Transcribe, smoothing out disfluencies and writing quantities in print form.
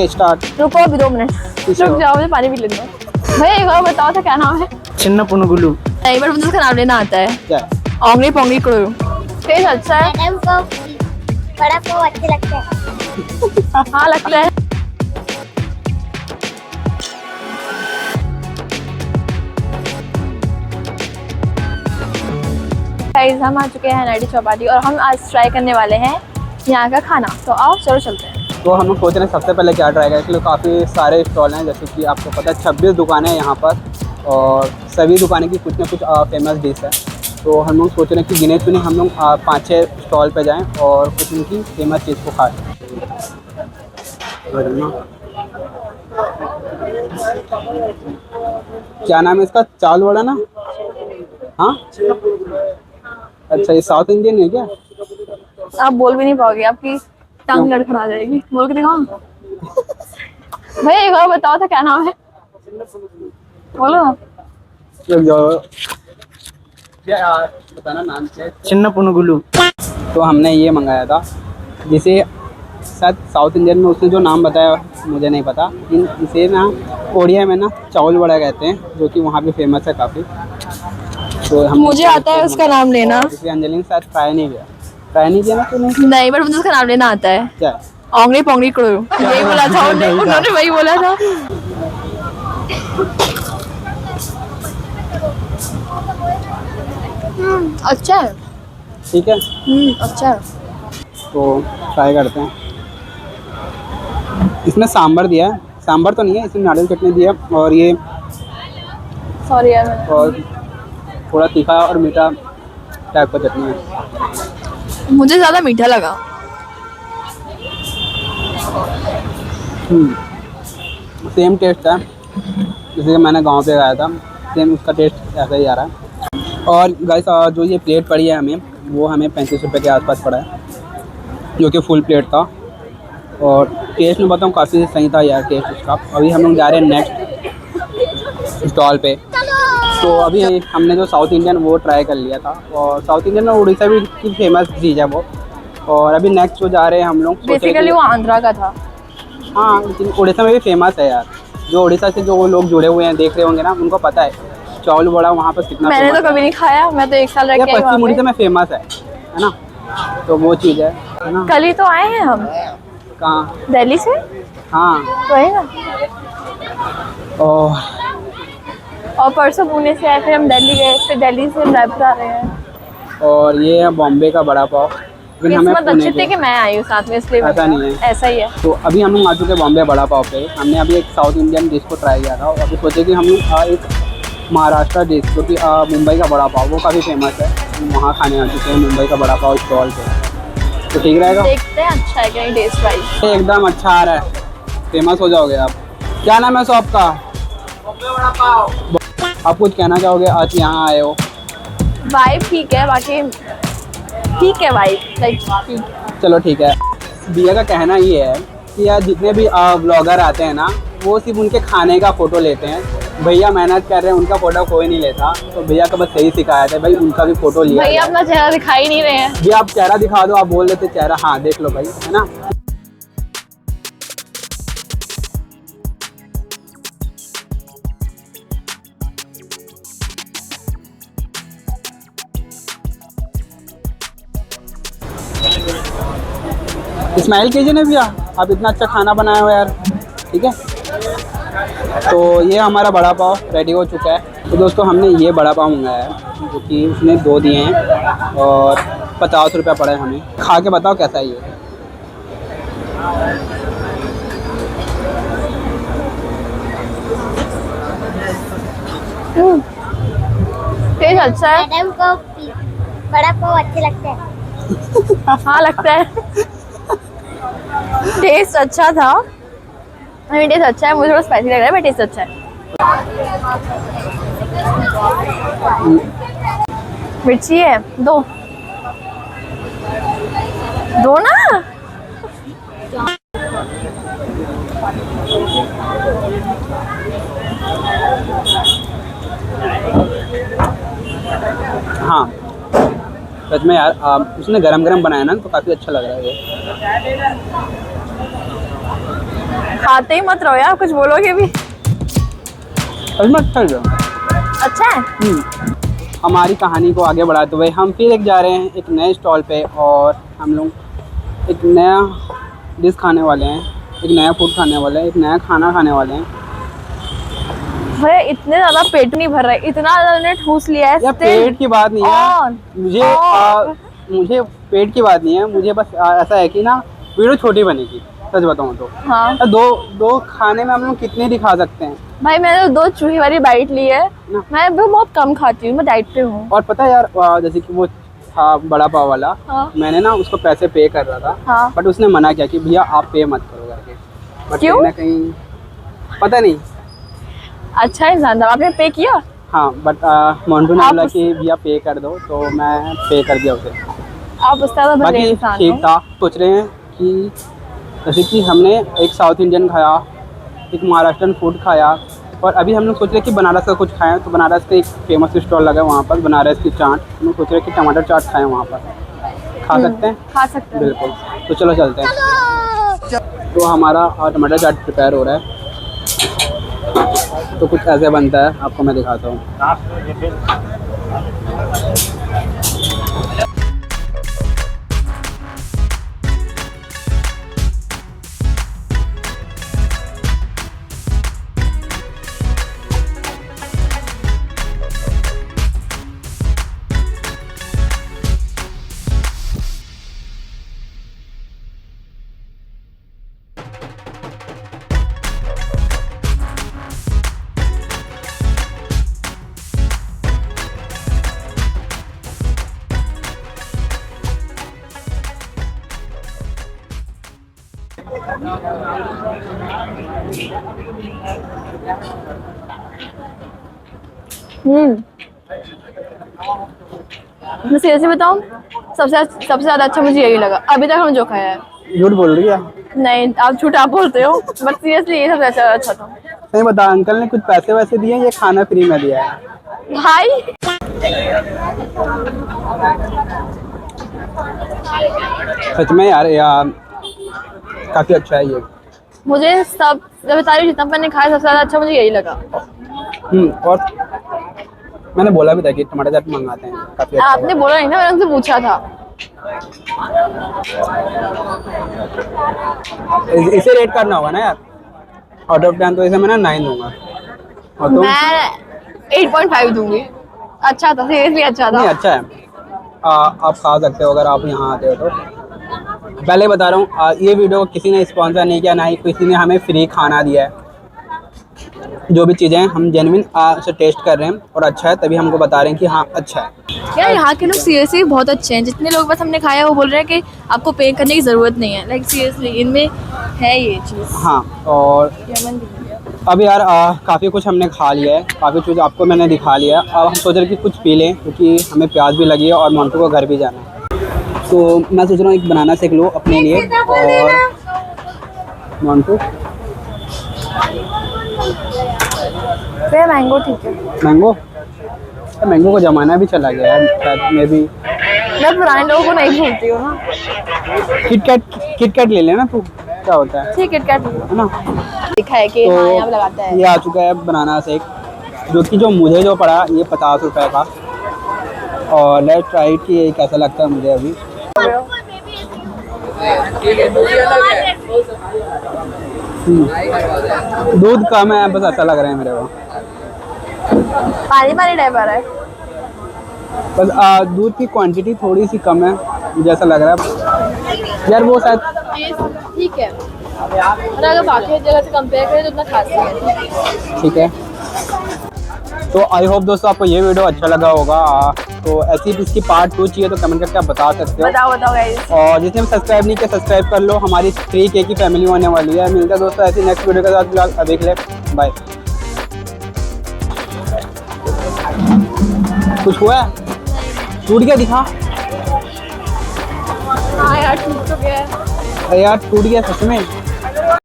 Okay start. रुको अभी 2 minute, रुक जाओ, मुझे पानी भी ले लो। भैया एक बार बताओ था क्या नाम है? चिन्न पुनुगुलू। नहीं बट मुझे उसका नाम लेना आता है। क्या? ओंगली पोंगली करो। टेस्ट अच्छा है। मैडम को बड़ा पाव अच्छे लगते हैं। हाँ लगता है। गाइस हम आ चुके हैं नाइटी चौपाटी और हम आज ट्राई करने वाले हैं यहाँ का खाना। तो आओ चलो चलते हैं। तो हम लोग सोच रहे हैं सबसे पहले क्या ट्राई करें, इसलिए काफ़ी सारे स्टॉल हैं, जैसे कि आपको पता है 26 दुकानें हैं यहाँ पर और सभी दुकानें की कुछ ना कुछ फेमस डिश है। तो हम लोग सोच रहे हैं कि गिने चुने हम लोग 5-6 स्टॉल पे जाएं और कुछ उनकी फेमस चीज़ को खाएं। क्या नाम है इसका? चावल वड़ा ना? हाँ अच्छा, ये साउथ इंडियन है क्या? आप बोल भी नहीं पाओगे, आपकी टांग लड़खड़ा जाएगी। बोल के दिखाओ। भैया एक बार बताओ था क्या नाम है? बोलो ना। बताना नाम क्या है? चिन्न पुनुगुलू। तो हमने ये मंगाया था, जिसे शायद साउथ इंडियन में उसने जो नाम बताया मुझे नहीं पता, लेकिन इसे ना ओडिया में ना चावल वड़ा कहते हैं, जो कि वहाँ पे फेमस है काफ़ी। तो हम मुझे आता है उसका नाम लेना। इसलिए अंजलि ने शायद ट्राई नहीं किया ना तूने? नहीं बट मुझे उसका नाम लेना आता है। क्या? ओंगली पोंगली करो, यही बोला था उन्होंने वही बोला था। अच्छा है। ठीक है, अच्छा है। तो ट्राई करते हैं। इसमें सांभर दिया है, सांभर तो नहीं है, इसमें नारियल चटनी दिया है और ये सॉरी यार, और थोड़ा तीखा और मीठा टाइप का चटनी है। मुझे ज़्यादा मीठा लगा। सेम टेस्ट है जैसे कि मैंने गांव पे खाया था, सेम उसका टेस्ट ऐसा ही आ रहा है। और गाइस जो ये प्लेट पड़ी है हमें, वो हमें 35 रुपये के आसपास पड़ा है, जो कि फुल प्लेट था। और टेस्ट में बताऊँ काफ़ी सही था यार टेस्ट उसका। अभी हम लोग जा रहे हैं नेक्स्ट स्टॉल पे। तो अभी हमने जो साउथ इंडियन वो ट्राई कर लिया था, और साउथ इंडियन में उड़ीसा भी की फेमस चीज़ है वो। और अभी नेक्स्ट जो जा रहे हैं हम लोग, बेसिकली वो आंध्रा का था। हाँ लेकिन उड़ीसा में भी फेमस है यार। जो उड़ीसा से जो लोग जुड़े हुए हैं देख रहे होंगे ना, उनको पता है चावल बड़ा वहाँ पर कितना। मैंने तो कभी नहीं खाया, मैं तो 1 साल रह के आई पश्चिम उड़ीसा में फेमस है ना, तो वो चीज़ है ना। कल ही तो आए हैं हम। कहाँ? दिल्ली से। हाँ तो है ना। और परसों पुणे से आए, फिर हम दिल्ली गए, फिर दिल्ली से हम रायपुर आ रहे हैं। और ये है बॉम्बे का बड़ा पाव। किस्मत अच्छी थी कि मैं आई हूँ साथ में, इसलिए ऐसा नहीं है, ऐसा ही है। तो अभी हम लोग आ चुके हैं बॉम्बे बड़ा पाव पे। हमने अभी एक साउथ इंडियन डिश को ट्राई किया था और अभी सोचे कि हम लोग एक महाराष्ट्र डिश, जो कि मुंबई का बड़ा पाव, वो काफ़ी फेमस है, वहाँ खाने आ चुके हैं मुंबई का बड़ा पाव स्टॉल पे। तो ठीक रहेगा, देखते हैं अच्छा है क्या टेस्ट वाइज। एकदम अच्छा आ रहा है, फेमस हो जाओगे आप। क्या नाम है शॉप का? बॉम्बे बड़ा पाव। आप कुछ कहना चाहोगे आज यहाँ आए हो? वाइब ठीक है, बाकी ठीक है वाइब, लाइक ठीक है। चलो ठीक है। भैया का कहना ये है कि यार जितने भी ब्लॉगर आते हैं ना, वो सिर्फ उनके खाने का फ़ोटो लेते हैं। भैया मेहनत कर रहे हैं, उनका फ़ोटो कोई नहीं लेता। तो भैया का बस सही सिखाया था भाई, उनका भी फ़ोटो लिया। भैया अपना चेहरा दिखाई नहीं रहे हैं। भैया आप चेहरा दिखा दो, आप बोल देते चेहरा, हाँ देख लो भाई, है ना। स्माइल कीजिए ना भैया, आप इतना अच्छा खाना बनाए हो यार। ठीक है, तो ये हमारा बड़ा पाव रेडी हो चुका है। तो दोस्तों हमने ये बड़ा पाव मंगाया है, जो कि उसने 2 दिए हैं और 50 रुपये पड़े हमें। खा के बताओ कैसा है ये। टेस्ट अच्छा है। मैडम को बड़ा पाव अच्छे लगते हैं। हाँ लगता है। टेस्ट अच्छा था, टेस्ट अच्छा है। मुझे थोड़ा स्पाइसी लग रहा है बट टेस्ट अच्छा है। मिर्ची है, दो ना। हाँ सच में यार, उसने गरम गरम बनाया ना, तो काफ़ी अच्छा लग रहा है ये। खाते ही मत रहो यार, कुछ बोलोगे भी। सच में अच्छा है। अच्छा है। हमारी कहानी को आगे बढ़ाते हुए हम फिर एक जा रहे हैं एक नए स्टॉल पे, और हम लोग एक नया डिश खाने वाले हैं, एक नया फूड खाने वाले हैं, एक नया खाना खाने वाले हैं। भैया इतने ज्यादा पेट नहीं भर रहा है, इतना ज्यादा ने ठूस लिया है। यार पेट की बात नहीं है मुझे पेट की बात नहीं है, मुझे बस ऐसा है कि ना वीडियो छोटी बनेगी, सच बताऊँ तो। हाँ। दो खाने में हम लोग कितने दिखा सकते हैं। भाई मैंने 2 चूहे वाली बाइट ली है, मैं भी बहुत कम खाती हूँ, मैं डाइट पे हूँ। और पता है यार, जैसे कि वो था बड़ा पाव वाला, हाँ। मैंने ना उसको पैसे पे कर रहा था। हाँ। बट उसने मना किया कि भैया आप पे मत करो करके। बट क्यों? कहीं ना कहीं पता नहीं। अच्छा इंसान था। आपने पे किया? हाँ, बट मोन्टू ने आप बोला उस- कि भैया पे कर दो, तो मैं पे कर दिया उसे। आप उस तरह भले बाकी इंसान ठीक हो। था। सोच रहे हैं कि जैसे कि हमने एक साउथ इंडियन खाया, एक महाराष्ट्रन फूड खाया, और अभी हम लोग सोच रहे हैं कि बनारस का कुछ खाएं। तो बनारस का एक फेमस स्टॉल लगा है वहाँ पर, बनारस की चाट। हम लोग सोच रहे हैं कि टमाटर चाट खाएं वहाँ पर। खा सकते हैं? खा सकते हैं। बिल्कुल। तो चलो चलते हैं। तो हमारा टमाटर चाट प्रिपेयर हो रहा है। तो कुछ ऐसे बनता है, आपको मैं दिखाता हूँ। मैं सीरियसली बताऊं, सबसे ज्यादा अच्छा मुझे यही लगा अभी तक हम जो खाया है। झूठ बोल रही है? नहीं, आप झूठ आप बोलते हो, बट सीरियसली ये सबसे अच्छा था। नहीं बता, अंकल ने कुछ पैसे वैसे दिए, ये खाना फ्री में दिया है? भाई सच में यार काफ़ी अच्छा है ये। मुझे सब जब तारीफ जितना मैंने खाया सबसे ज्यादा अच्छा मुझे यही लगा। और मैंने बोला भी था कि टमाटर चाट मंगाते हैं, काफ़ी अच्छा आपने बोला नहीं ना, मैंने उनसे पूछा था। इसे रेट करना होगा ना यार, आउट ऑफ 10 तो इसे मैं ना 9 दूंगा। और तुम? मैं 8.5 दूंगी। अच्छा था, सीरियसली अच्छा था। नहीं अच्छा है। आप खा सकते हो अगर आप यहाँ आते हो तो। पहले बता रहा हूँ, ये वीडियो किसी ने स्पॉन्सर नहीं किया, ना ही किसी ने हमें फ्री खाना दिया है। जो भी चीज़ें हम जेन्युइन से टेस्ट कर रहे हैं और अच्छा है, तभी हमको बता रहे हैं कि हाँ अच्छा है। यार यहाँ के लोग सीरियसली बहुत अच्छे हैं। जितने लोग बस हमने खाया वो बोल रहे हैं कि आपको पे करने की ज़रूरत नहीं है। लाइक सीरियसली इनमें है ये चीज़। हाँ, और अब यार काफ़ी कुछ हमने खा लिया है, काफ़ी चीज़ आपको मैंने दिखा लिया है। अब हम सोच रहे हैं कि कुछ पी लें, क्योंकि हमें प्यास भी लगी है और मोन्टू को घर भी जाना है। तो मैं सोच रहा हूँ एक बनाना शेक लो अपने लिए। और मोन्टू मैंगो ठीक है। मैंगो को ज़माना भी चला गया यार, शायद मैं भी। मैं पुराने लोगों को नहीं भूलती हूँ ना। किटकैट ले लेना तू, क्या होता है? ठीक है ना। लिखा है कि हाँ यहाँ पे लगाता है। ये आ चुका है बनाना शेक, जो मुझे जो पड़ा ये 50 रुपए का। और लेट्स ट्राई कि ये कैसा लगता है मुझे अभी। दूध कम है, बस ऐसा लग रहा है मेरे को। पानी टाइप आ रहा है। बस दूध की क्वांटिटी थोड़ी सी कम है, मुझे ऐसा लग रहा है यार। वो शायद ठीक है, और अगर बाकी जगह से कंपेयर करें तो उतना खास नहीं है। ठीक है। तो आई होप दोस्तों आपको ये वीडियो अच्छा लगा होगा। तो ऐसी इसकी पार्ट 2 चाहिए तो कमेंट करके आप बता सकते हो। बताओ गाइस। और जिसने भी सब्सक्राइब नहीं किया सब्सक्राइब कर लो, हमारी 3K की फैमिली होने वाली है। मिलता है दोस्तों ऐसी नेक्स्ट वीडियो के साथ। फिलहाल अभी के लिए बाय। कुछ हुआ है? टूट गया, दिखा। हाँ यार टूट तो गया है। अरे यार टूट गया सच में।